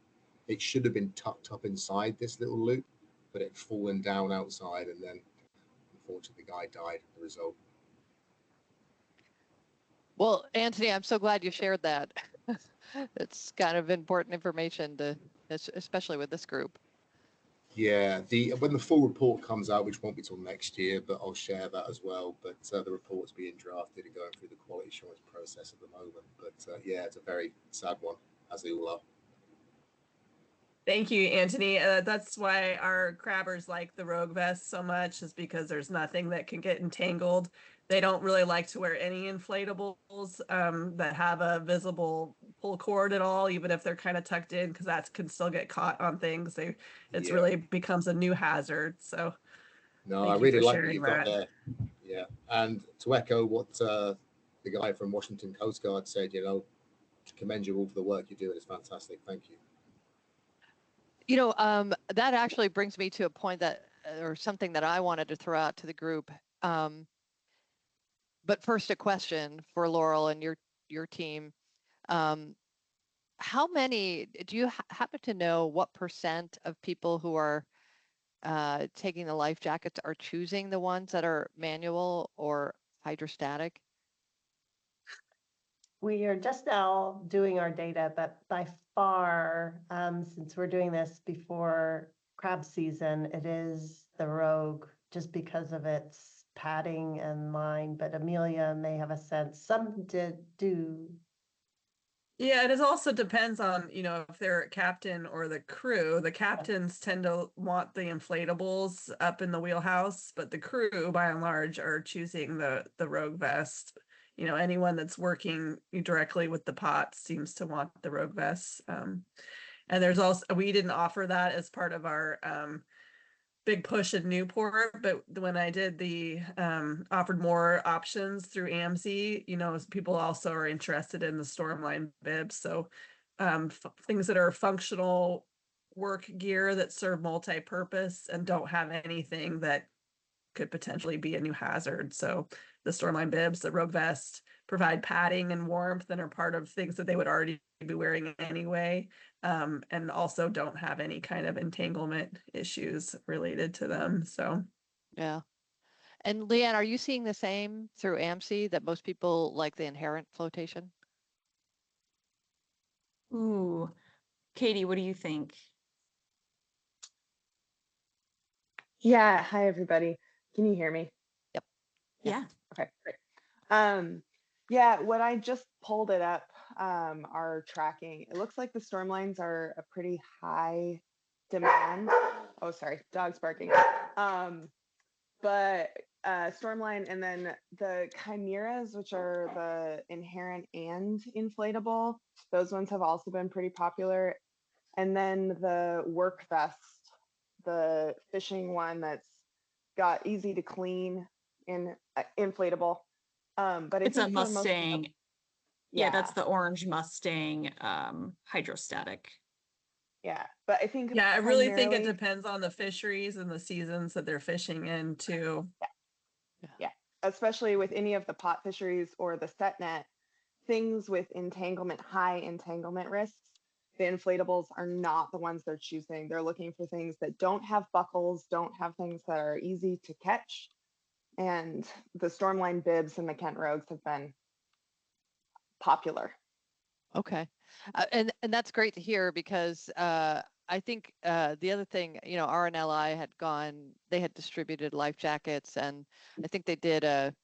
It should have been tucked up inside this little loop, but it had fallen down outside, and then unfortunately the guy died as a result. Well, Anthony, I'm so glad you shared that. It's kind of important information to, especially with this group. Yeah, when the full report comes out, which won't be till next year, but I'll share that as well. But the report's being drafted and going through the quality assurance process at the moment. But yeah, it's a very sad one, as they all are. Thank you, Anthony. That's why our crabbers like the Rogue Vest so much, is because there's nothing that can get entangled. They don't really like to wear any inflatables that have a visible pull cord at all, even if they're kind of tucked in, because that can still get caught on things. It's really becomes a new hazard. So no, I really like what you've got there. Yeah, and to echo what the guy from Washington Coast Guard said, you know, commend you all for the work you're doing. It's fantastic. Thank you. You know, that actually brings me to a point that, or something that I wanted to throw out to the group. But first, a question for Laurel and your team. How many, do you happen to know what percent of people who are taking the life jackets are choosing the ones that are manual or hydrostatic? We are just now doing our data, but by far, since we're doing this before crab season, it is the Rogue, just because of its padding and line. But Amelia may have a sense. Some do. Yeah, it also depends on, you know, if they're captain or the crew. The captains tend to want the inflatables up in the wheelhouse, but the crew, by and large, are choosing the Rogue Vest. You know, anyone that's working directly with the pots seems to want the Rogue Vest. And there's also, we didn't offer that as part of our big push in Newport, but when I did the offered more options through AMC, you know, people also are interested in the Stormline bibs. So things that are functional work gear that serve multi-purpose and don't have anything that could potentially be a new hazard. So the Stormline bibs, the Rogue Vest, provide padding and warmth and are part of things that they would already be wearing anyway, and also don't have any kind of entanglement issues related to them. So yeah. And Leanne, are you seeing the same through AMC, that most people like the inherent flotation? Ooh, Katie, what do you think? Yeah, hi everybody. Can you hear me? Yep. Yeah. Okay, great. Yeah, when I just pulled it up, our tracking, it looks like the stormlines are a pretty high demand. Oh, sorry, dog's barking. But Stormline, and then the chimeras, which are the inherent and inflatable, those ones have also been pretty popular. And then the work vest, the fishing one that's got easy to clean and inflatable. But I It's a think for most of the- Mustang. Yeah, that's the orange Mustang hydrostatic. Yeah, but I think Yeah, I really think it primarily- depends on the fisheries and the seasons that they're fishing in too. Yeah, especially with any of the pot fisheries or the set net, things with entanglement, high entanglement risks, the inflatables are not the ones they're choosing. They're looking for things that don't have buckles, don't have things that are easy to catch. And the Stormline bibs and the Kent Rogues have been popular. Okay. And that's great to hear because I think the other thing, you know, RNLI had gone, they had distributed life jackets, and I think they did a,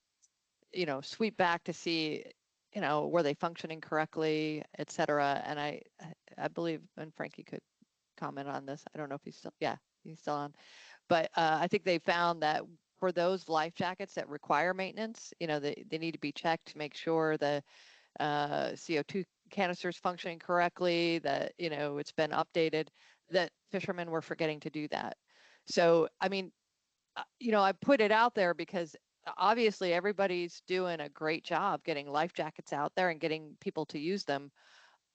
you know, sweep back to see, you know, were they functioning correctly, et cetera. And I believe, and Frankie could comment on this. I don't know if he's still, yeah, he's still on. But I think they found that for those life jackets that require maintenance, you know, they need to be checked to make sure the CO2 canisters functioning correctly, that, you know, it's been updated, that fishermen were forgetting to do that. So, I mean, you know, I put it out there because obviously everybody's doing a great job getting life jackets out there and getting people to use them.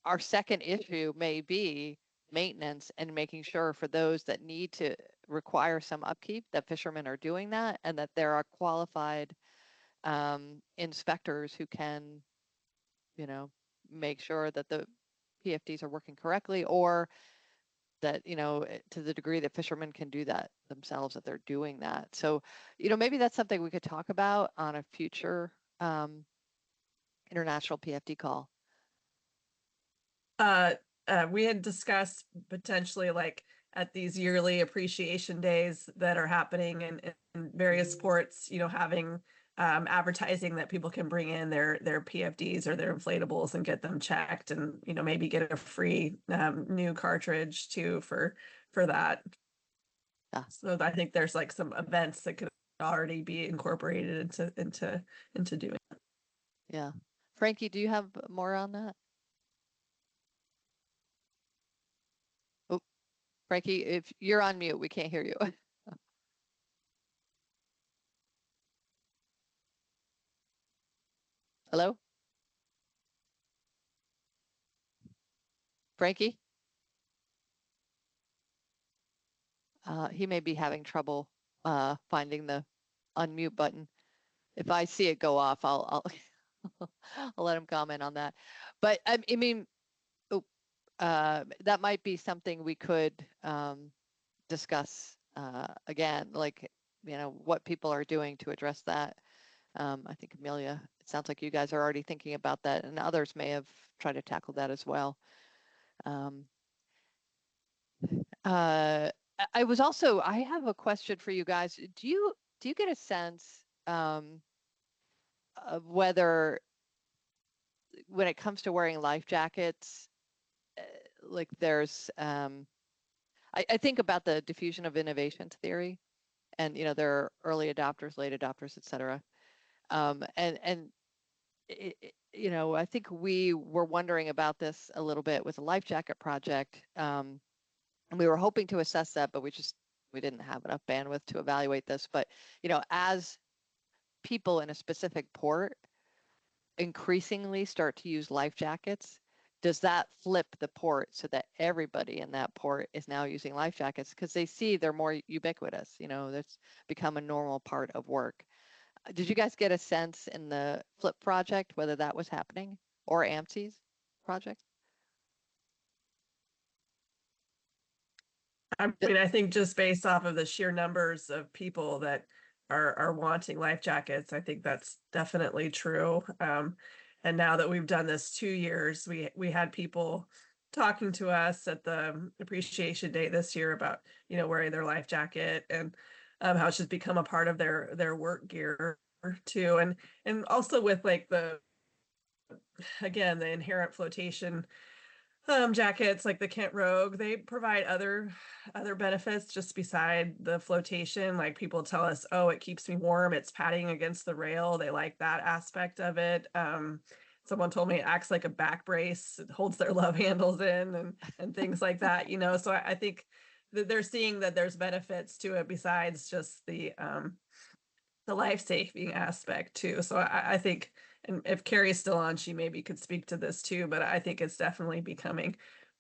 Our second issue may be maintenance and making sure for those that need to require some upkeep that fishermen are doing that, and that there are qualified inspectors who can, you know, make sure that the PFDs are working correctly, or that, you know, to the degree that fishermen can do that themselves, that they're doing that. So, you know, maybe that's something we could talk about on a future International PFD call. We had discussed potentially like at these yearly appreciation days that are happening in various ports, you know, having advertising that people can bring in their PFDs or their inflatables and get them checked, and, you know, maybe get a free new cartridge too for that. Yeah. So I think there's like some events that could already be incorporated into doing that. Yeah. Frankie, do you have more on that? Oh, Frankie, if you're on mute, we can't hear you. Hello? Frankie? He may be having trouble finding the unmute button. If I see it go off, I'll I'll let him comment on that. But I mean, that might be something we could discuss again, like, you know, what people are doing to address that. I think Amelia, it sounds like you guys are already thinking about that, and others may have tried to tackle that as well. I was also, I have a question for you guys. Do you get a sense of whether, when it comes to wearing life jackets, like there's, I think about the diffusion of innovations theory, and, you know, there are early adopters, late adopters, et cetera. And you know, I think we were wondering about this a little bit with the life jacket project. And we were hoping to assess that, but we didn't have enough bandwidth to evaluate this. But, you know, as people in a specific port increasingly start to use life jackets, does that flip the port so that everybody in that port is now using life jackets because they see they're more ubiquitous, you know, that's become a normal part of work. Did you guys get a sense in the FLIPP project whether that was happening, or AMSI's project? I mean, I think just based off of the sheer numbers of people that are wanting life jackets, I think that's definitely true. And now that we've done this 2 years, we had people talking to us at the appreciation day this year about, you know, wearing their life jacket, and how it's just become a part of their work gear too. And also with like again, the inherent flotation jackets like the Kent Rogue, they provide other benefits just beside the flotation. Like people tell us, oh, it keeps me warm, it's padding against the rail. They like that aspect of it. someone told me it acts like a back brace. It holds their love handles in and things like that, you know. So I think that they're seeing that there's benefits to it besides just the life-saving aspect too. So I think, and if Carrie's still on, she maybe could speak to this too, but I think it's definitely becoming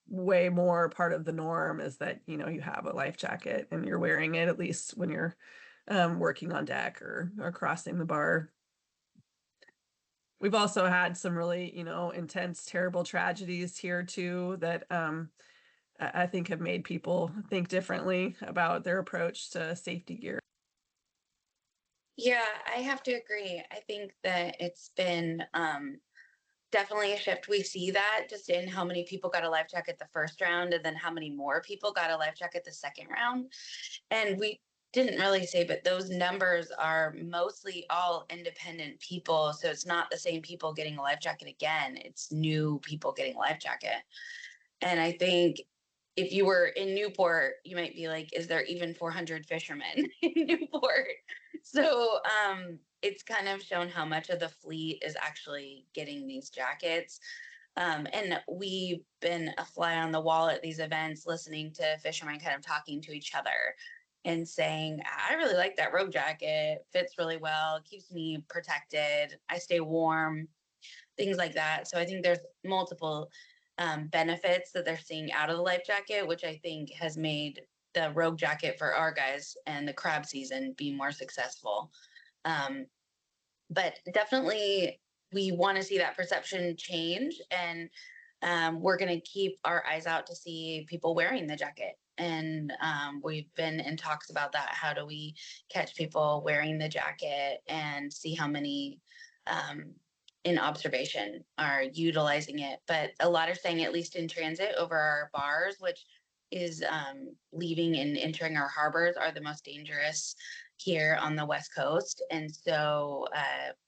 way more part of the norm is that, you know, you have a life jacket and you're wearing it at least when you're working on deck or crossing the bar. We've also had some really, you know, intense, terrible tragedies here too that I think have made people think differently about their approach to safety gear. Yeah, I have to agree. I think that it's been definitely a shift. We see that just in how many people got a life jacket the first round and then how many more people got a life jacket the second round. And we didn't really say, but those numbers are mostly all independent people. So it's not the same people getting a life jacket again. It's new people getting a life jacket. And I think if you were in Newport, you might be like, is there even 400 fishermen in Newport? So it's kind of shown how much of the fleet is actually getting these jackets. And we've been a fly on the wall at these events, listening to fishermen kind of talking to each other and saying, I really like that robe jacket, fits really well, keeps me protected, I stay warm, things like that. So I think there's multiple benefits that they're seeing out of the life jacket, which I think has made the rogue jacket for our guys and the crab season be more successful. But definitely we want to see that perception change, and we're going to keep our eyes out to see people wearing the jacket. And we've been in talks about that. How do we catch people wearing the jacket and see how many in observation are utilizing it? But a lot are saying at least in transit over our bars, which is leaving and entering our harbors, are the most dangerous here on the West Coast. And so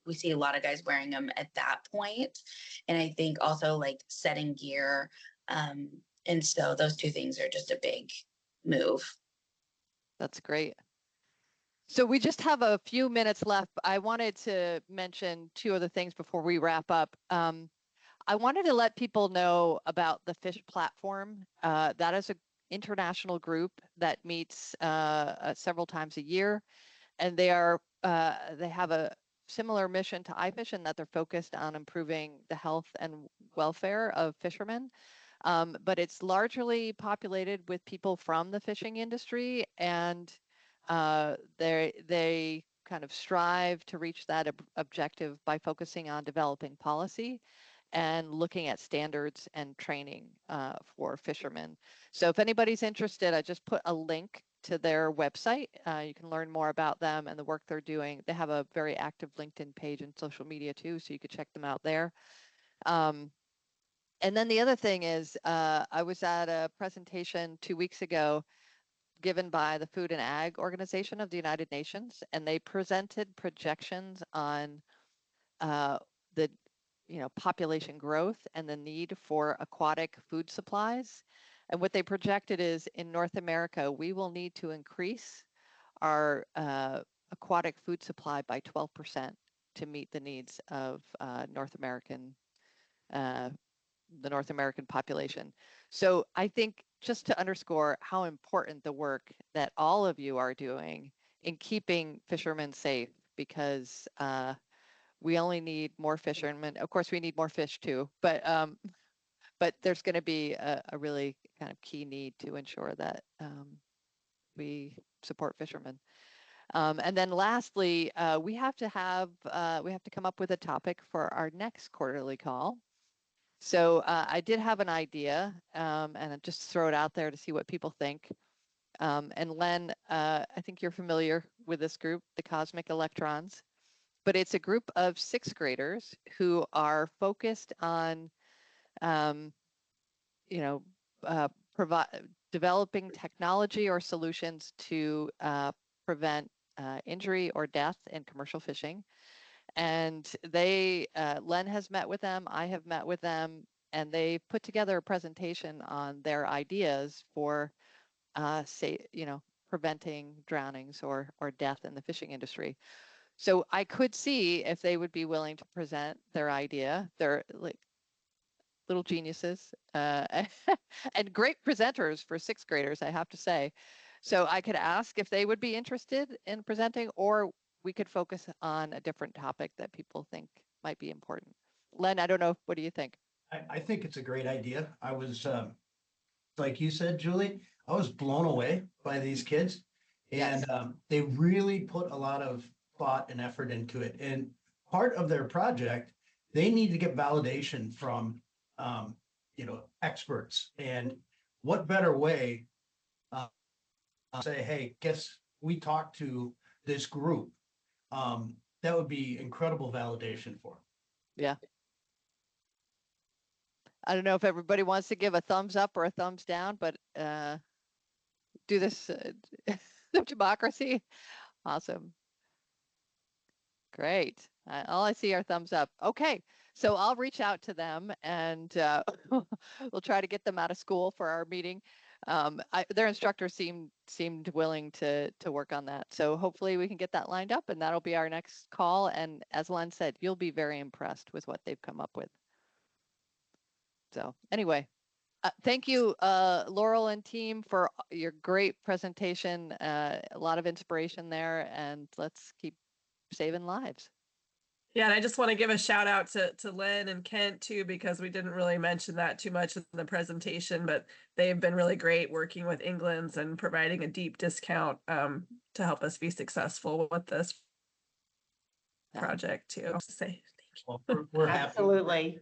we see a lot of guys wearing them at that point. And I think also like setting gear. And so those two things are just a big move. That's great. So we just have a few minutes left. I wanted to mention two other things before we wrap up. I wanted to let people know about the FISH platform. That is an international group that meets several times a year, and they have a similar mission to iFish in that they're focused on improving the health and welfare of fishermen. But it's largely populated with people from the fishing industry, and they kind of strive to reach that objective by focusing on developing policy and looking at standards and training for fishermen. So if anybody's interested, I just put a link to their website. You can learn more about them and the work they're doing. They have a very active LinkedIn page and social media too, so you could check them out there. And then the other thing is, I was at a presentation 2 weeks ago given by the Food and Ag Organization of the United Nations, and they presented projections on the population growth and the need for aquatic food supplies. And what they projected is in North America, we will need to increase our aquatic food supply by 12% to meet the needs of the North American population. So I think just to underscore how important the work that all of you are doing in keeping fishermen safe, because we only need more fishermen. Of course, we need more fish too, but there's going to be a really kind of key need to ensure that we support fishermen. And then lastly, we have to come up with a topic for our next quarterly call. So I did have an idea, and I just throw it out there to see what people think. And Len, I think you're familiar with this group, the Cosmic Electrons, but it's a group of sixth graders who are focused on, developing technology or solutions to prevent injury or death in commercial fishing. And Len has met with them, I have met with them, and they put together a presentation on their ideas for, preventing drownings or death in the fishing industry. So I could see if they would be willing to present their idea. They're like little geniuses and great presenters for sixth graders, I have to say. So I could ask if they would be interested in presenting, or we could focus on a different topic that people think might be important. Len, I don't know. What do you think? I think it's a great idea. I was, like you said, Julie, I was blown away by these kids. And Yes. they really put a lot of thought and effort into it. And part of their project, they need to get validation from, experts. And what better way say, hey, guess we talked to this group. That would be incredible validation for them. Yeah. I don't know if everybody wants to give a thumbs up or a thumbs down, but do this democracy. Awesome. Great. All I see are thumbs up. Okay. So I'll reach out to them and we'll try to get them out of school for our meeting. Their instructor seemed willing to work on that. So hopefully we can get that lined up, and that'll be our next call. And as Len said, you'll be very impressed with what they've come up with. So anyway, thank you, Laurel and team, for your great presentation. A lot of inspiration there, and let's keep saving lives. Yeah, and I just want to give a shout out to Lynn and Kent too, because we didn't really mention that too much in the presentation, but they've been really great working with England's and providing a deep discount to help us be successful with this project too. To say thank you. Well, we're happy. Absolutely.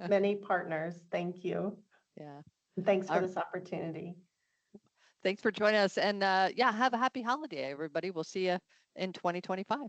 Many partners. Thank you. Yeah. And thanks for this opportunity. Thanks for joining us. And yeah, have a happy holiday, everybody. We'll see you in 2025.